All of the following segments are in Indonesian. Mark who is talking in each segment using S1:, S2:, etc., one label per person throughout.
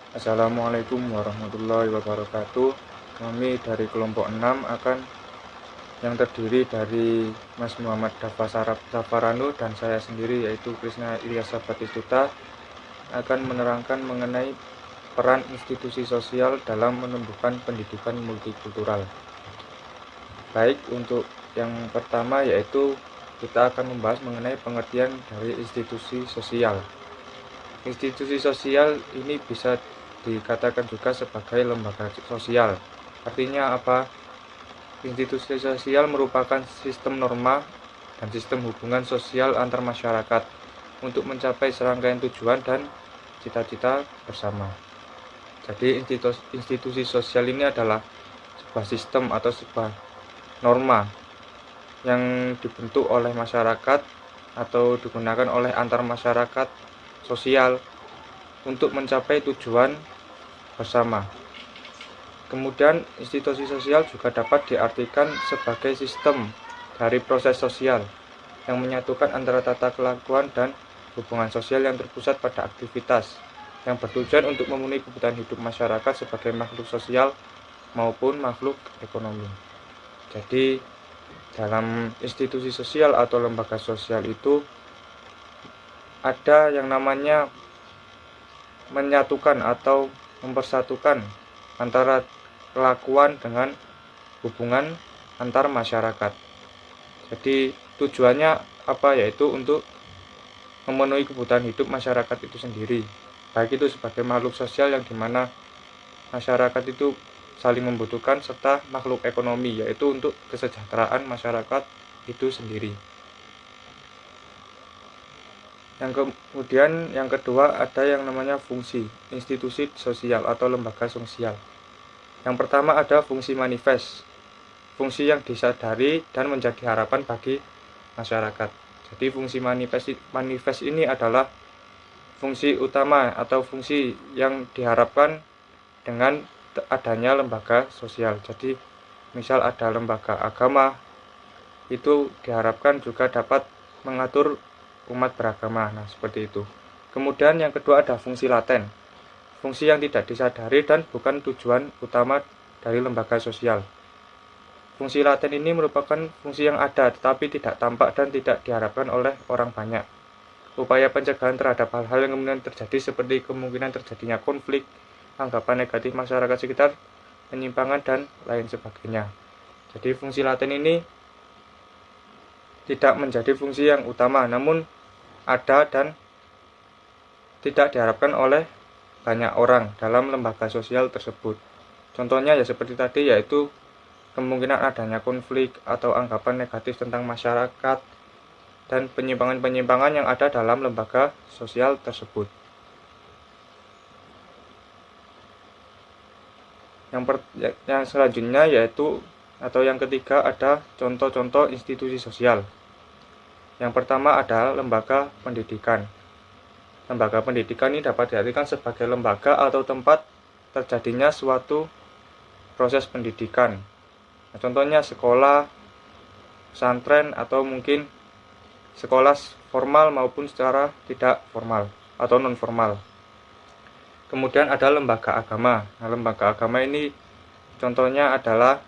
S1: Assalamualaikum warahmatullahi wabarakatuh. Kami dari kelompok 6 yang terdiri dari Mas Muhammad Dafaranu dan saya sendiri yaitu Krisna Ilyasa Batistuta akan menerangkan mengenai peran institusi sosial dalam menumbuhkan pendidikan multikultural. Baik, untuk yang pertama yaitu kita akan membahas mengenai pengertian dari institusi sosial. Institusi sosial ini bisa dikatakan juga sebagai lembaga sosial. Artinya apa? Institusi sosial merupakan sistem norma dan sistem hubungan sosial antar masyarakat untuk mencapai serangkaian tujuan dan cita-cita bersama. Jadi institusi sosial ini adalah sebuah sistem atau sebuah norma yang dibentuk oleh masyarakat atau digunakan oleh antar masyarakat sosial untuk mencapai tujuan bersama. Kemudian institusi sosial juga dapat diartikan sebagai sistem dari proses sosial yang menyatukan antara tata kelakuan dan hubungan sosial yang terpusat pada aktivitas yang bertujuan untuk memenuhi kebutuhan hidup masyarakat sebagai makhluk sosial maupun makhluk ekonomi. Jadi dalam institusi sosial atau lembaga sosial itu ada yang namanya menyatukan atau mempersatukan antara kelakuan dengan hubungan antar masyarakat. Jadi tujuannya apa? Yaitu untuk memenuhi kebutuhan hidup masyarakat itu sendiri. Baik itu sebagai makhluk sosial yang dimana masyarakat itu saling membutuhkan serta makhluk ekonomi, yaitu untuk kesejahteraan masyarakat itu sendiri. Kemudian yang kedua ada yang namanya fungsi institusi sosial atau lembaga sosial. Yang pertama ada fungsi manifest, fungsi yang disadari dan menjadi harapan bagi masyarakat. Jadi fungsi manifest ini adalah fungsi utama atau fungsi yang diharapkan dengan adanya lembaga sosial. Jadi misal ada lembaga agama, itu diharapkan juga dapat mengatur umat beragama. Nah, seperti itu. Kemudian yang kedua ada fungsi laten, fungsi yang tidak disadari dan bukan tujuan utama dari lembaga sosial. Fungsi laten ini merupakan fungsi yang ada tetapi tidak tampak dan tidak diharapkan oleh orang banyak. Upaya pencegahan terhadap hal-hal yang kemudian terjadi seperti kemungkinan terjadinya konflik, anggapan negatif masyarakat sekitar, penyimpangan, dan lain sebagainya. Jadi fungsi laten ini tidak menjadi fungsi yang utama, namun ada dan tidak diharapkan oleh banyak orang dalam lembaga sosial tersebut. Contohnya ya seperti tadi, yaitu kemungkinan adanya konflik atau anggapan negatif tentang masyarakat dan penyimpangan-penyimpangan yang ada dalam lembaga sosial tersebut. Yang selanjutnya yaitu atau yang ketiga ada contoh-contoh institusi sosial. Yang pertama ada lembaga pendidikan. Lembaga pendidikan ini dapat diartikan sebagai lembaga atau tempat terjadinya suatu proses pendidikan. Nah, contohnya sekolah, pesantren, atau mungkin sekolah formal maupun secara tidak formal atau non formal. Kemudian ada lembaga agama. Nah, lembaga agama ini contohnya adalah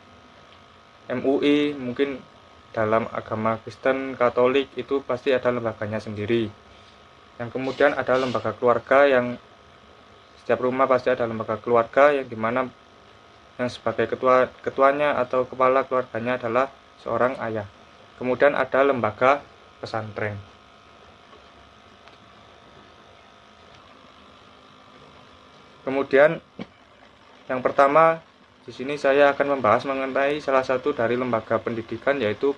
S1: MUI, mungkin dalam agama Kristen, Katolik itu pasti ada lembaganya sendiri. Yang kemudian ada lembaga keluarga, yang setiap rumah pasti ada lembaga keluarga yang dimana yang sebagai ketuanya atau kepala keluarganya adalah seorang ayah. Kemudian ada lembaga pesantren. Kemudian yang pertama di sini saya akan membahas mengenai salah satu dari lembaga pendidikan yaitu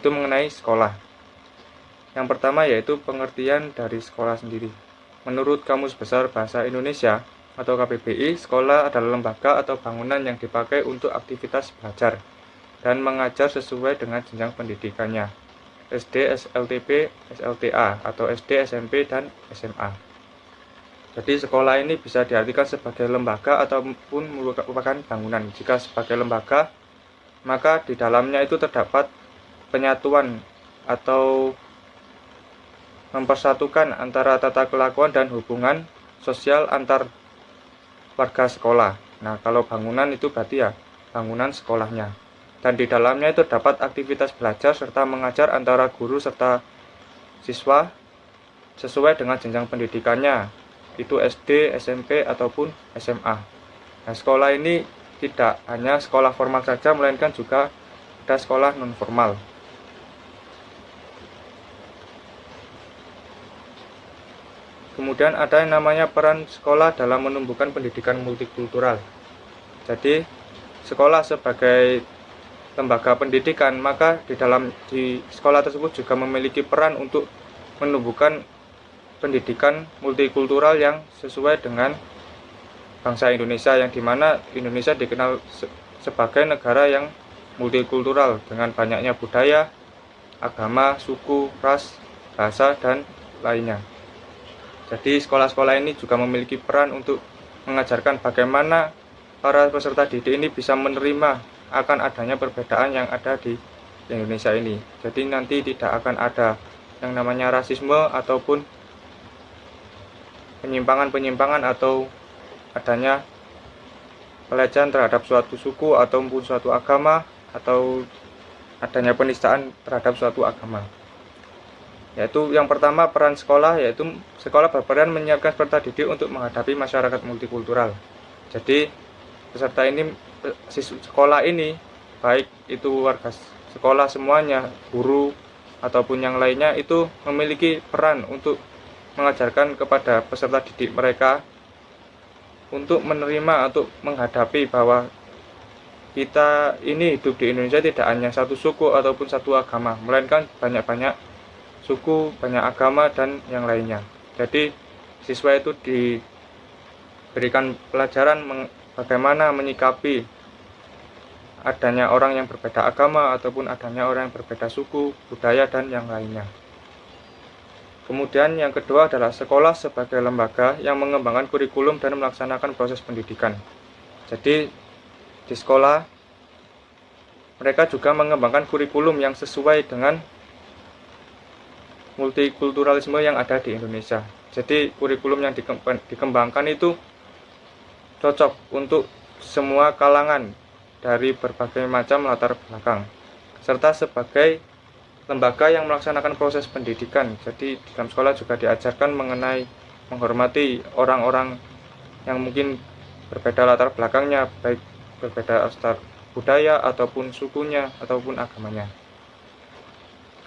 S1: mengenai sekolah. Yang pertama yaitu pengertian dari sekolah sendiri. Menurut Kamus Besar Bahasa Indonesia atau KBBI, sekolah adalah lembaga atau bangunan yang dipakai untuk aktivitas belajar dan mengajar sesuai dengan jenjang pendidikannya. SD, SLTP, SLTA atau SD, SMP, dan SMA. Jadi sekolah ini bisa diartikan sebagai lembaga ataupun merupakan bangunan. Jika sebagai lembaga, maka di dalamnya itu terdapat penyatuan atau mempersatukan antara tata kelakuan dan hubungan sosial antar warga sekolah. Nah, kalau bangunan itu berarti ya bangunan sekolahnya. Dan di dalamnya itu dapat aktivitas belajar serta mengajar antara guru serta siswa sesuai dengan jenjang pendidikannya, itu SD, SMP, ataupun SMA. Nah, sekolah ini tidak hanya sekolah formal saja, melainkan juga ada sekolah non-formal. Kemudian ada yang namanya peran sekolah dalam menumbuhkan pendidikan multikultural. Jadi, sekolah sebagai lembaga pendidikan, maka di sekolah tersebut juga memiliki peran untuk menumbuhkan pendidikan multikultural yang sesuai dengan bangsa Indonesia, yang dimana Indonesia dikenal sebagai negara yang multikultural dengan banyaknya budaya, agama, suku, ras, bahasa, dan lainnya. Jadi sekolah-sekolah ini juga memiliki peran untuk mengajarkan bagaimana para peserta didik ini bisa menerima akan adanya perbedaan yang ada di Indonesia ini. Jadi nanti tidak akan ada yang namanya rasisme ataupun penyimpangan-penyimpangan atau adanya pelecehan terhadap suatu suku ataupun suatu agama, atau adanya penistaan terhadap suatu agama. Yaitu yang pertama, peran sekolah, yaitu sekolah berperan menyiapkan peserta didik untuk menghadapi masyarakat multikultural. Jadi peserta ini, sekolah ini, baik itu warga sekolah semuanya, guru ataupun yang lainnya, itu memiliki peran untuk mengajarkan kepada peserta didik mereka untuk menerima, untuk menghadapi bahwa kita ini hidup di Indonesia tidak hanya satu suku ataupun satu agama, melainkan banyak-banyak suku, banyak agama, dan yang lainnya. Jadi siswa itu diberikan pelajaran bagaimana menyikapi adanya orang yang berbeda agama ataupun adanya orang yang berbeda suku, budaya, dan yang lainnya. Kemudian yang kedua adalah sekolah sebagai lembaga yang mengembangkan kurikulum dan melaksanakan proses pendidikan. Jadi di sekolah mereka juga mengembangkan kurikulum yang sesuai dengan multikulturalisme yang ada di Indonesia. Jadi kurikulum yang dikembangkan itu cocok untuk semua kalangan dari berbagai macam latar belakang, serta sebagai lembaga yang melaksanakan proses pendidikan. Jadi di dalam sekolah juga diajarkan mengenai menghormati orang-orang yang mungkin berbeda latar belakangnya, baik berbeda asal budaya ataupun sukunya ataupun agamanya.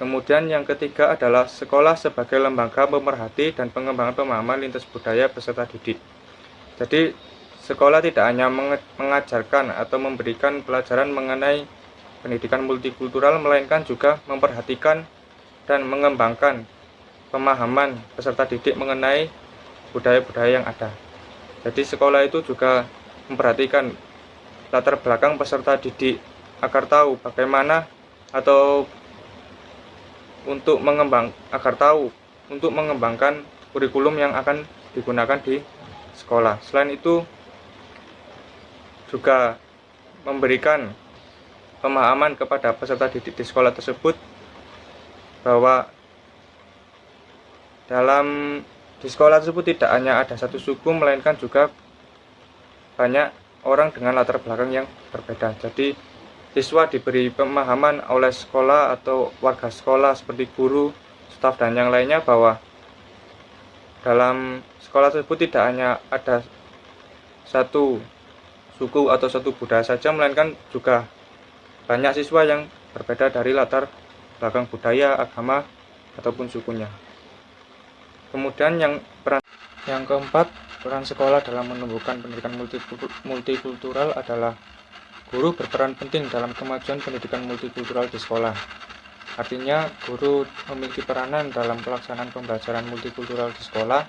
S1: Kemudian yang ketiga adalah sekolah sebagai lembaga pemerhati dan pengembangan pemahaman lintas budaya peserta didik. Jadi sekolah tidak hanya mengajarkan atau memberikan pelajaran mengenai pendidikan multikultural, melainkan juga memperhatikan dan mengembangkan pemahaman peserta didik mengenai budaya-budaya yang ada. Jadi sekolah itu juga memperhatikan latar belakang peserta didik agar tahu bagaimana atau untuk mengembangkan kurikulum yang akan digunakan di sekolah. Selain itu juga memberikan pemahaman kepada peserta didik di sekolah tersebut bahwa di sekolah tersebut tidak hanya ada satu suku, melainkan juga banyak orang dengan latar belakang yang berbeda. Jadi siswa diberi pemahaman oleh sekolah atau warga sekolah seperti guru, staf, dan yang lainnya bahwa dalam sekolah tersebut tidak hanya ada satu suku atau satu budaya saja, melainkan juga banyak siswa yang berbeda dari latar belakang budaya, agama, ataupun sukunya. Kemudian yang keempat, peran sekolah dalam menumbuhkan pendidikan multikultural adalah guru berperan penting dalam kemajuan pendidikan multikultural di sekolah. Artinya, guru memiliki peranan dalam pelaksanaan pembelajaran multikultural di sekolah.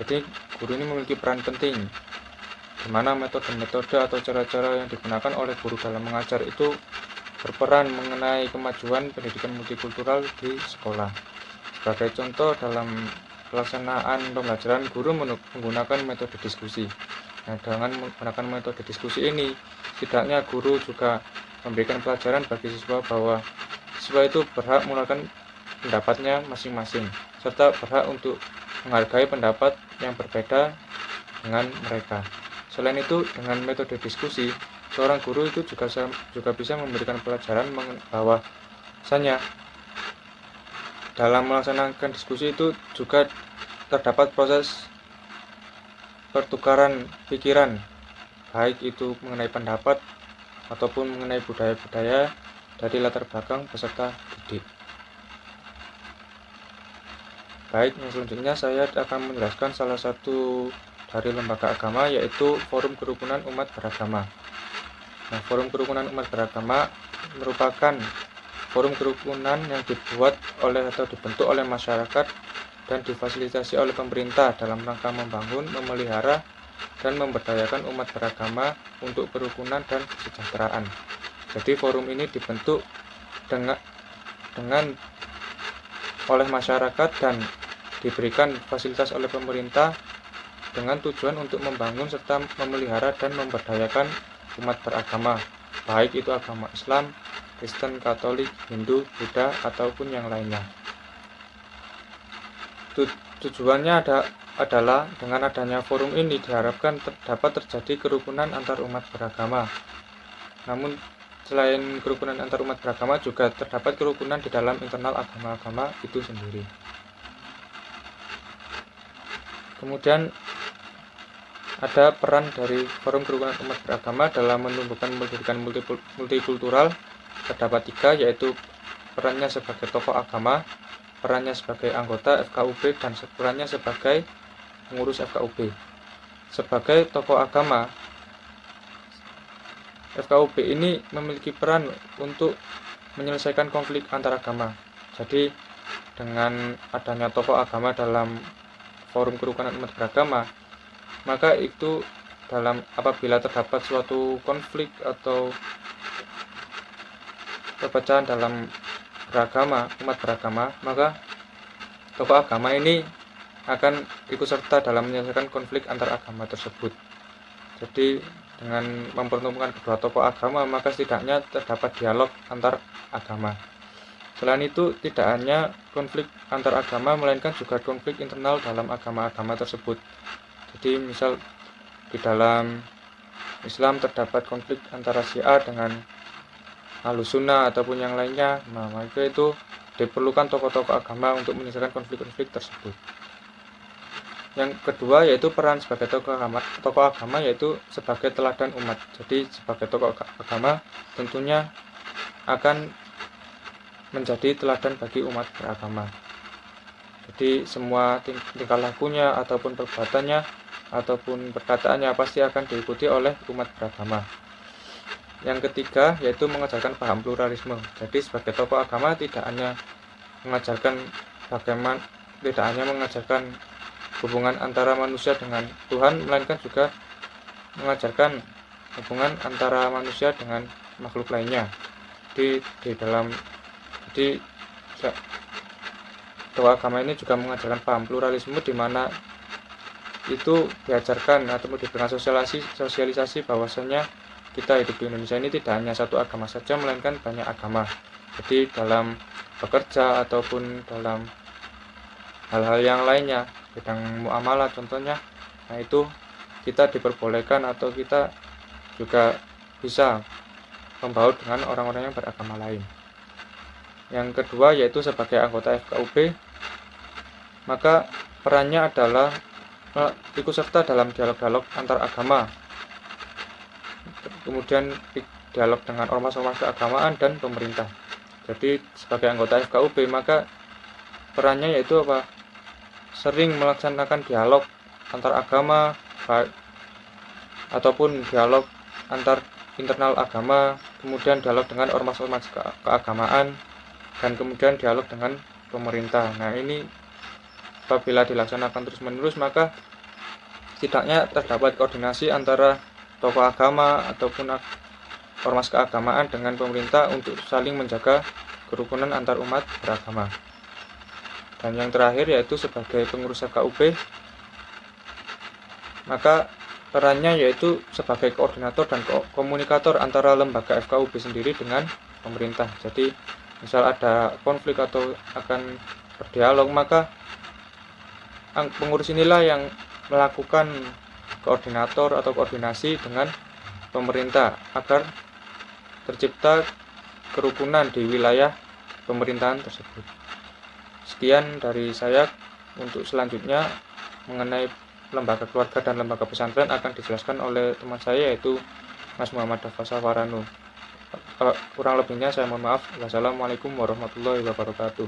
S1: Jadi, guru ini memiliki peran penting, di mana metode-metode atau cara-cara yang digunakan oleh guru dalam mengajar itu berperan mengenai kemajuan pendidikan multikultural di sekolah. Sebagai contoh, dalam pelaksanaan pembelajaran, guru menggunakan metode diskusi. Nah, dengan menggunakan metode diskusi ini, setidaknya guru juga memberikan pelajaran bagi siswa bahwa siswa itu berhak mengeluarkan pendapatnya masing-masing, serta berhak untuk menghargai pendapat yang berbeda dengan mereka. Selain itu, dengan metode diskusi, seorang guru itu juga bisa memberikan pelajaran bahwasanya dalam melaksanakan diskusi itu juga terdapat proses pertukaran pikiran, baik itu mengenai pendapat ataupun mengenai budaya-budaya dari latar belakang peserta didik. Baik, yang selanjutnya saya akan menjelaskan salah satu dari lembaga agama, yaitu Forum Kerukunan Umat Beragama. Nah, Forum Kerukunan Umat Beragama merupakan forum kerukunan yang dibuat oleh atau dibentuk oleh masyarakat dan difasilitasi oleh pemerintah dalam rangka membangun, memelihara, dan memberdayakan umat beragama untuk kerukunan dan kesejahteraan. Jadi forum ini dibentuk dengan oleh masyarakat dan diberikan fasilitas oleh pemerintah dengan tujuan untuk membangun serta memelihara dan memberdayakan umat beragama, baik itu agama Islam, Kristen, Katolik, Hindu, Buddha, ataupun yang lainnya. Tujuannya adalah dengan adanya forum ini diharapkan dapat terjadi kerukunan antar umat beragama. Namun selain kerukunan antar umat beragama juga terdapat kerukunan di dalam internal agama-agama itu sendiri. Kemudian ada peran dari Forum Kerukunan Umat Beragama dalam menumbuhkan pendidikan multikultural. Terdapat 3, yaitu perannya sebagai tokoh agama, perannya sebagai anggota FKUB, dan perannya sebagai pengurus FKUB. Sebagai tokoh agama, FKUB ini memiliki peran untuk menyelesaikan konflik antar agama. Jadi dengan adanya tokoh agama dalam Forum Kerukunan Umat Beragama, maka itu apabila terdapat suatu konflik atau perpecahan dalam umat beragama, maka tokoh agama ini akan ikut serta dalam menyelesaikan konflik antar agama tersebut. Jadi dengan mempertemukan kedua tokoh agama, maka setidaknya terdapat dialog antar agama. Selain itu, tidak hanya konflik antar agama, melainkan juga konflik internal dalam agama-agama tersebut. Jadi misal di dalam Islam terdapat konflik antara Syiah dengan Ahlus Sunnah ataupun yang lainnya, maka itu diperlukan tokoh-tokoh agama untuk menyelesaikan konflik-konflik tersebut. Yang kedua yaitu peran sebagai tokoh agama yaitu sebagai teladan umat. Jadi sebagai tokoh agama tentunya akan menjadi teladan bagi umat beragama. Jadi semua tingkah lakunya ataupun perbuatannya ataupun perkataannya pasti akan diikuti oleh umat beragama. Yang ketiga yaitu mengajarkan paham pluralisme. Jadi sebagai tokoh agama tidak hanya mengajarkan hubungan antara manusia dengan Tuhan, melainkan juga mengajarkan hubungan antara manusia dengan makhluk lainnya. Jadi tokoh agama ini juga mengajarkan paham pluralisme, di mana itu diajarkan atau diberikan sosialisasi bahwasanya kita hidup di Indonesia ini tidak hanya satu agama saja, melainkan banyak agama. Jadi dalam bekerja ataupun dalam hal-hal yang lainnya, bidang muamalah contohnya, nah itu kita diperbolehkan atau kita juga bisa membaur dengan orang-orang yang beragama lain. Yang kedua yaitu sebagai anggota FKUB, maka perannya adalah ikut serta dalam dialog-dialog antar agama, kemudian dialog dengan ormas-ormas keagamaan dan pemerintah. Jadi sebagai anggota FKUB maka perannya yaitu sering melaksanakan dialog antar agama ataupun dialog antar internal agama, kemudian dialog dengan ormas-ormas keagamaan, dan kemudian dialog dengan pemerintah. Nah ini apabila dilaksanakan terus-menerus, maka setidaknya terdapat koordinasi antara tokoh agama ataupun ormas keagamaan dengan pemerintah untuk saling menjaga kerukunan antar umat beragama. Dan yang terakhir yaitu sebagai pengurus FKUB, maka perannya yaitu sebagai koordinator dan komunikator antara lembaga FKUB sendiri dengan pemerintah. Jadi misal ada konflik atau akan berdialog, maka pengurus inilah yang melakukan koordinator atau koordinasi dengan pemerintah agar tercipta kerukunan di wilayah pemerintahan tersebut. Sekian dari saya. Untuk selanjutnya mengenai lembaga keluarga dan lembaga pesantren akan dijelaskan oleh teman saya, yaitu Mas Muhammad Dafa Safaranu. Kurang lebihnya saya mohon maaf. Wassalamualaikum warahmatullahi wabarakatuh.